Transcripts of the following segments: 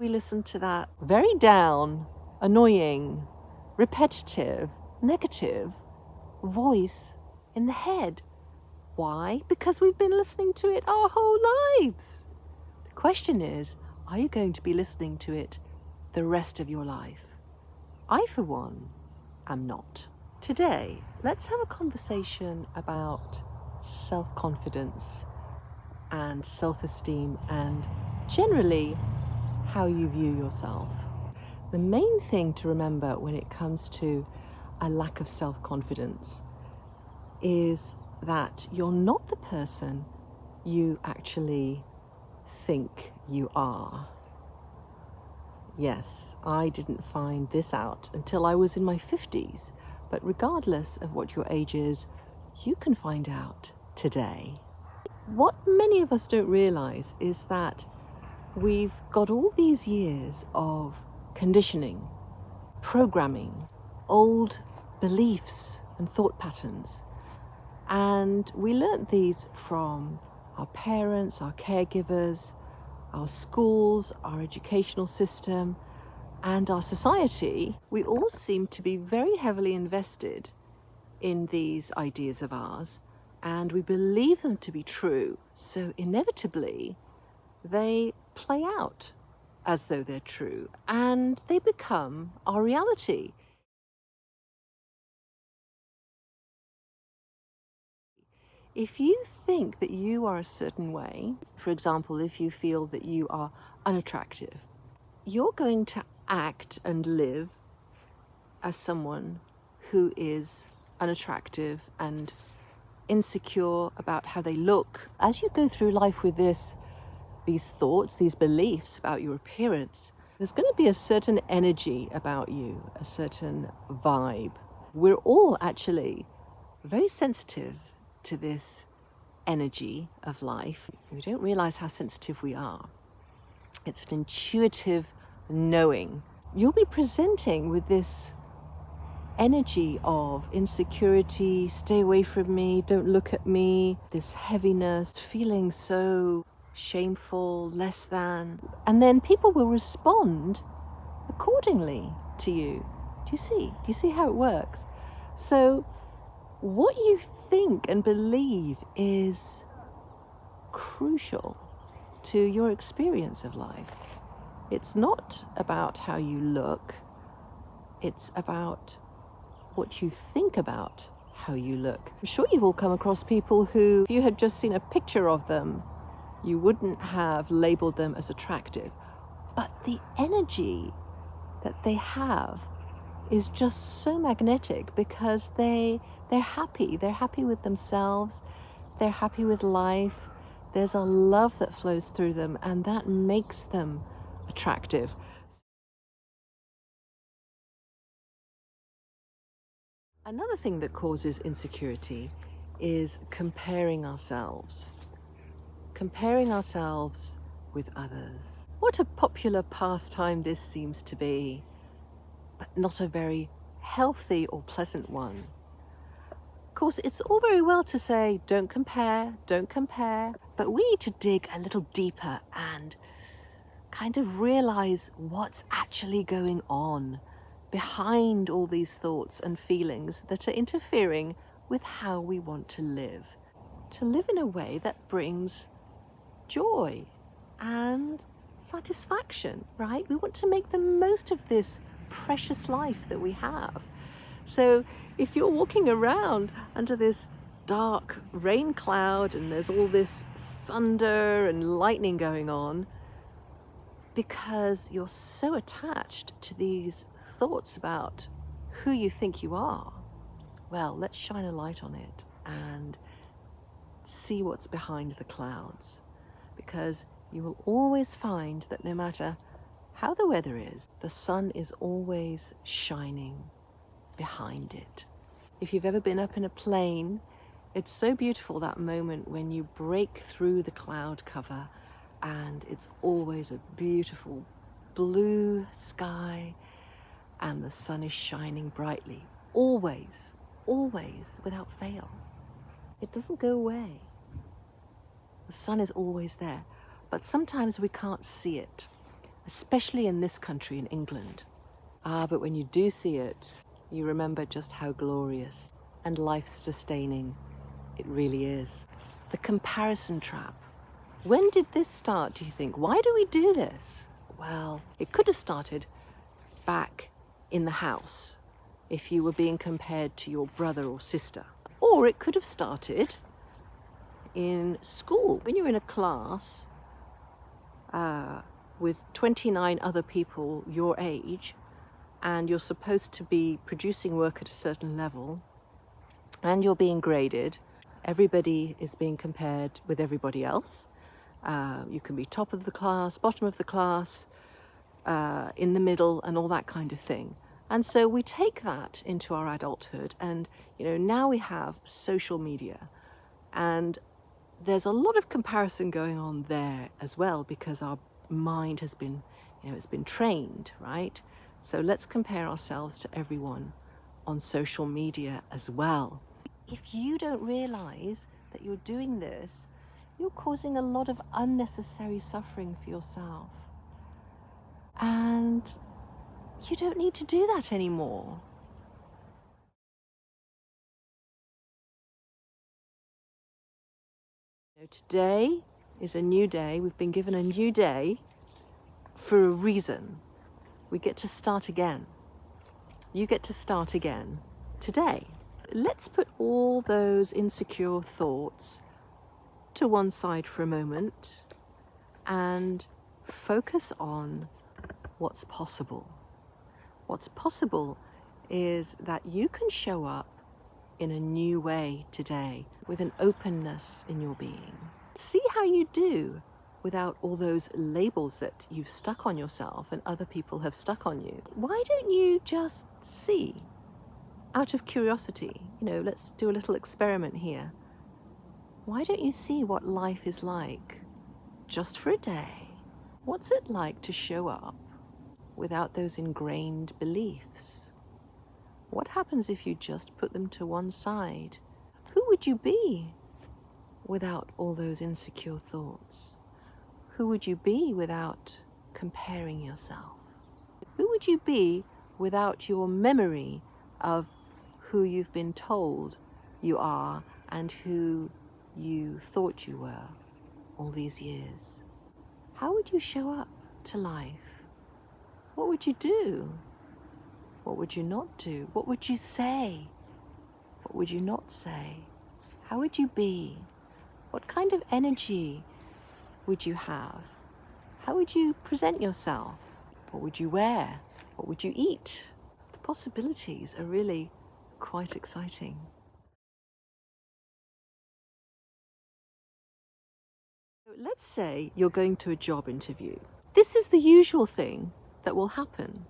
We listen to that very down, annoying, repetitive, negative voice in the head. Why? Because we've been listening to it our whole lives. The question is, are you going to be listening to it the rest of your life? I, for one, am not. Today, let's have a conversation about self-confidence and self-esteem and generally how you view yourself. The main thing to remember when it comes to a lack of self-confidence is that you're not the person you actually think you are. Yes, I didn't find this out until I was in my 50s, but regardless of what your age is, you can find out today. What many of us don't realize is that we've got all these years of conditioning, programming, old beliefs and thought patterns. And we learnt these from our parents, our caregivers, our schools, our educational system, and our society. We all seem to be very heavily invested in these ideas of ours, and we believe them to be true. So inevitably, they play out as though they're true, and they become our reality. If you think that you are a certain way, for example, if you feel that you are unattractive, you're going to act and live as someone who is unattractive and insecure about how they look. As you go through life with these thoughts, these beliefs about your appearance, there's going to be a certain energy about you, a certain vibe. We're all actually very sensitive to this energy of life. We don't realize how sensitive we are. It's an intuitive knowing. You'll be presenting with this energy of insecurity, stay away from me, don't look at me, this heaviness, feeling so shameful, less than. And then people will respond accordingly to you. Do you see? Do you see how it works? So what you think and believe is crucial to your experience of life. It's not about how you look. It's about what you think about how you look. I'm sure you've all come across people who, if you had just seen a picture of them, you wouldn't have labeled them as attractive. But the energy that they have is just so magnetic because they're happy. They're happy with themselves. They're happy with life. There's a love that flows through them, and that makes them attractive. Another thing that causes insecurity is comparing ourselves. Comparing ourselves with others. What a popular pastime this seems to be, but not a very healthy or pleasant one. Of course, it's all very well to say, don't compare, but we need to dig a little deeper and kind of realize what's actually going on behind all these thoughts and feelings that are interfering with how we want to live. To live in a way that brings joy and satisfaction, right? We want to make the most of this precious life that we have. So if you're walking around under this dark rain cloud and there's all this thunder and lightning going on, because you're so attached to these thoughts about who you think you are, well, let's shine a light on it and see what's behind the clouds. Because you will always find that no matter how the weather is, the sun is always shining behind it. If you've ever been up in a plane, it's so beautiful, that moment when you break through the cloud cover and it's always a beautiful blue sky and the sun is shining brightly. Always, always, without fail. It doesn't go away. The sun is always there, but sometimes we can't see it, especially in this country, in England. But when you do see it, you remember just how glorious and life-sustaining it really is. The comparison trap. When did this start, do you think? Why do we do this? Well, it could have started back in the house if you were being compared to your brother or sister. Or it could have started in school. When you're in a class with 29 other people your age, and you're supposed to be producing work at a certain level, and you're being graded, everybody is being compared with everybody else. You can be top of the class, bottom of the class, in the middle, and all that kind of thing. And so we take that into our adulthood, and now we have social media, and there's a lot of comparison going on there as well, because our mind has been, it's been trained, right? So let's compare ourselves to everyone on social media as well. If you don't realize that you're doing this, you're causing a lot of unnecessary suffering for yourself. And you don't need to do that anymore. Today is a new day. We've been given a new day for a reason. We get to start again. You get to start again today. Let's put all those insecure thoughts to one side for a moment and focus on what's possible. What's possible is that you can show up in a new way today with an openness in your being. See how you do without all those labels that you've stuck on yourself and other people have stuck on you. Why don't you just see? Out of curiosity, let's do a little experiment here. Why don't you see what life is like just for a day? What's it like to show up without those ingrained beliefs? What happens if you just put them to one side? Who would you be without all those insecure thoughts? Who would you be without comparing yourself? Who would you be without your memory of who you've been told you are and who you thought you were all these years? How would you show up to life? What would you do? What would you not do? What would you say? What would you not say? How would you be? What kind of energy would you have? How would you present yourself? What would you wear? What would you eat? The possibilities are really quite exciting. Let's say you're going to a job interview. This is the usual thing that will happen.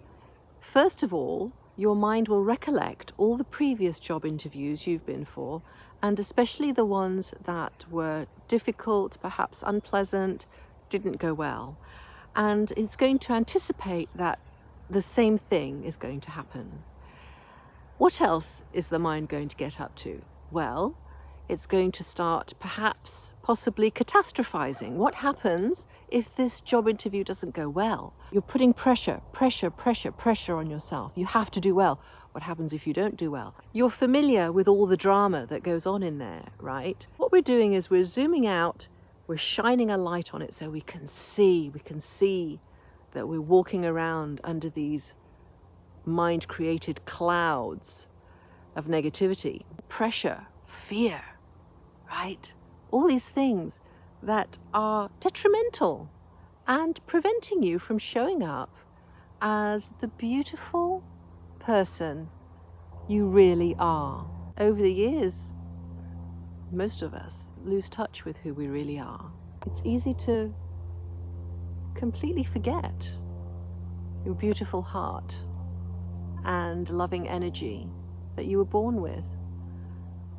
First of all, your mind will recollect all the previous job interviews you've been for, and especially the ones that were difficult, perhaps unpleasant, didn't go well. And it's going to anticipate that the same thing is going to happen. What else is the mind going to get up to? Well, it's going to start perhaps, possibly catastrophizing. What happens if this job interview doesn't go well? You're putting pressure on yourself. You have to do well. What happens if you don't do well? You're familiar with all the drama that goes on in there, right? What we're doing is we're zooming out, we're shining a light on it so we can see that we're walking around under these mind-created clouds of negativity, pressure, fear, right? All these things that are detrimental and preventing you from showing up as the beautiful person you really are. Over the years, most of us lose touch with who we really are. It's easy to completely forget your beautiful heart and loving energy that you were born with.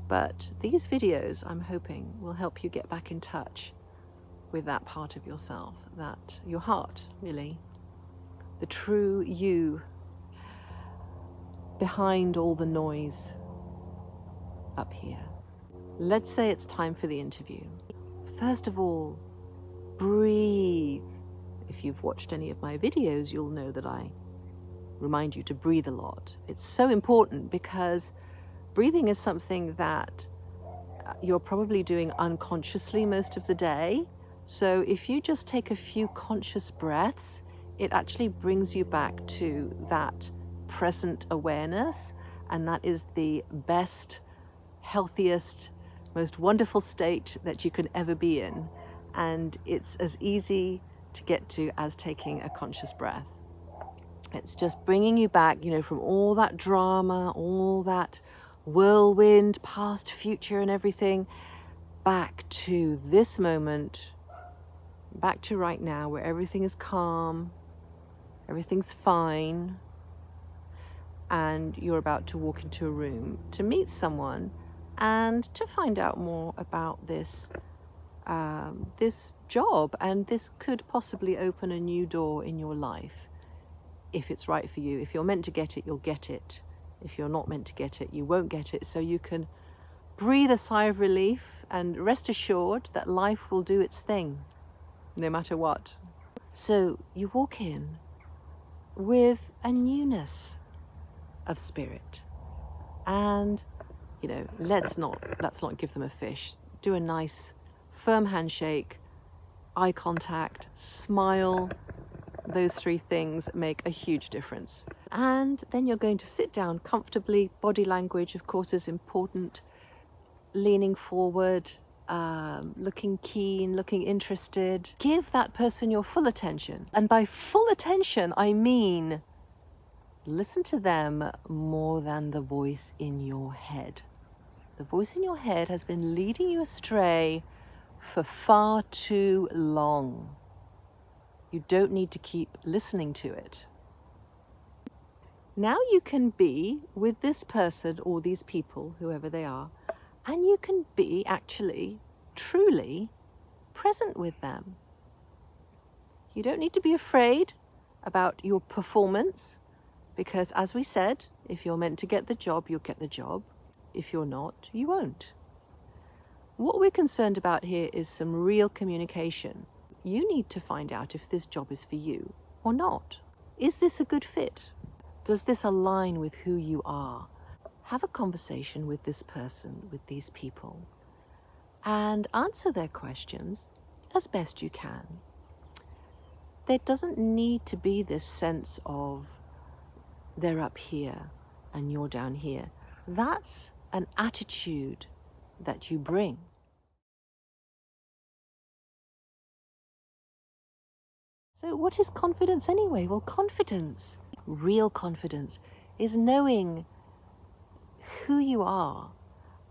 But these videos, I'm hoping, will help you get back in touch with that part of yourself, that your heart, really, the true you behind all the noise up here. Let's say it's time for the interview. First of all, breathe if you've watched any of my videos, you'll know that I remind you to breathe a lot. It's so important because breathing is something that you're probably doing unconsciously most of the day. So if you just take a few conscious breaths, it actually brings you back to that present awareness, and that is the best, healthiest, most wonderful state that you can ever be in. And it's as easy to get to as taking a conscious breath. It's just bringing you back, from all that drama, all that whirlwind, past, future, and everything, back to this moment, back to right now, where everything is calm, everything's fine, and you're about to walk into a room to meet someone and to find out more about this job, and this could possibly open a new door in your life if it's right for you. If you're meant to get it, you'll get it. If you're not meant to get it, you won't get it. So you can breathe a sigh of relief and rest assured that life will do its thing, no matter what. So you walk in with a newness of spirit, and let's not give them a fish. Do a nice firm handshake, eye contact, smile. Those three things make a huge difference. And then you're going to sit down comfortably. Body language, of course, is important. Leaning forward, looking keen, looking interested. Give that person your full attention. And by full attention, I mean listen to them more than the voice in your head. The voice in your head has been leading you astray for far too long. You don't need to keep listening to it. Now you can be with this person or these people, whoever they are, and you can be actually, truly present with them. You don't need to be afraid about your performance, because as we said, if you're meant to get the job, you'll get the job. If you're not, you won't. What we're concerned about here is some real communication. You need to find out if this job is for you or not. Is this a good fit? Does this align with who you are? Have a conversation with this person, with these people, and answer their questions as best you can. There doesn't need to be this sense of they're up here and you're down here. That's an attitude that you bring. So what is confidence anyway? Well, confidence, real confidence, is knowing who you are.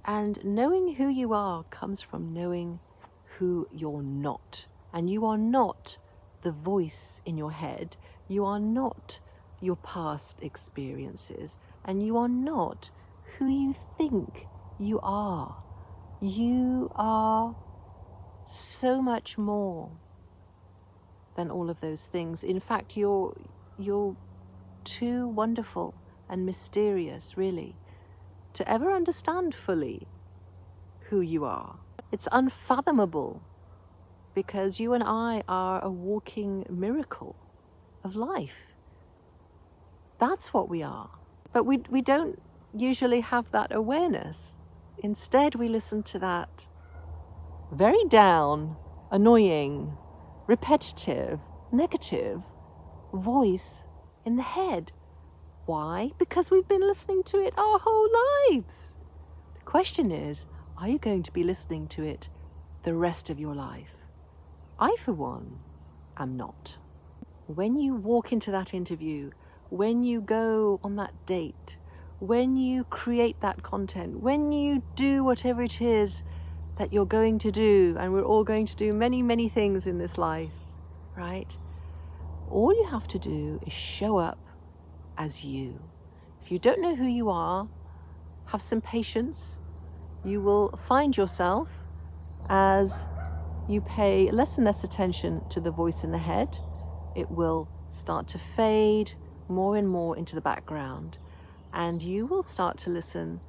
And knowing who you are comes from knowing who you're not. And you are not the voice in your head. You are not your past experiences. And you are not who you think you are. You are so much more than all of those things. In fact, you're too wonderful and mysterious, really, to ever understand fully who you are. It's unfathomable, because you and I are a walking miracle of life. That's what we are. But we don't usually have that awareness. Instead, we listen to that very down, annoying, repetitive, negative voice in the head. Why? Because we've been listening to it our whole lives. The question is, are you going to be listening to it the rest of your life? I, for one, am not. When you walk into that interview, when you go on that date, when you create that content, when you do whatever it is that you're going to do, and we're all going to do many, many things in this life, right? All you have to do is show up as you. If you don't know who you are, have some patience. You will find yourself as you pay less and less attention to the voice in the head. It will start to fade more and more into the background, and you will start to listen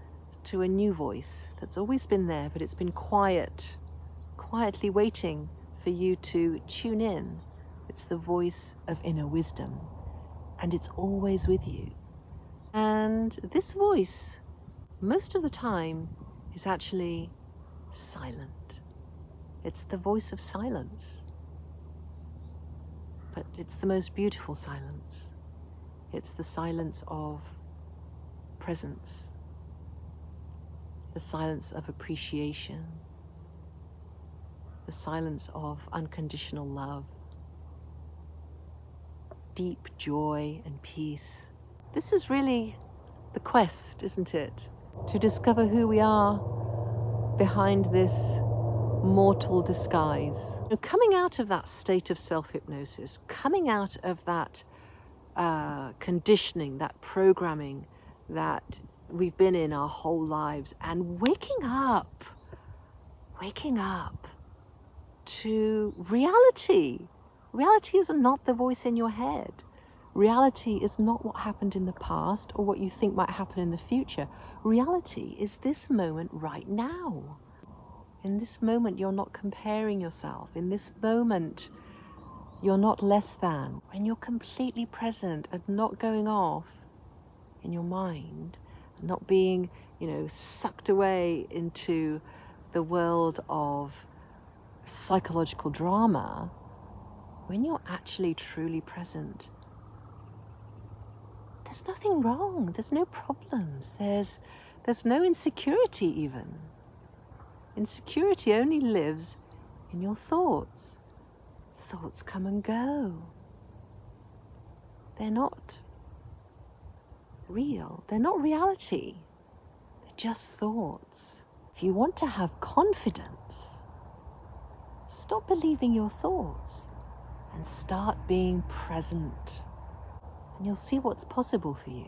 to a new voice that's always been there, but it's been quietly waiting for you to tune in It's the voice of inner wisdom, and it's always with you. And this voice, most of the time, is actually silent. It's the voice of silence. But it's the most beautiful silence. It's the silence of presence, the silence of appreciation, the silence of unconditional love, deep joy and peace. This is really the quest, isn't it? To discover who we are behind this mortal disguise. Coming out of that state of self-hypnosis, coming out of that conditioning, that programming that we've been in our whole lives, and waking up to reality. Reality is not the voice in your head. Reality is not what happened in the past or what you think might happen in the future. Reality is this moment right now. In this moment, you're not comparing yourself. In this moment, you're not less than. When you're completely present and not going off in your mind, not being, sucked away into the world of psychological drama, when you're actually truly present, there's nothing wrong. There's no problems. There's no insecurity even. Insecurity only lives in your thoughts. Thoughts come and go. They're not real. They're not reality. They're just thoughts. If you want to have confidence, stop believing your thoughts and start being present. And you'll see what's possible for you.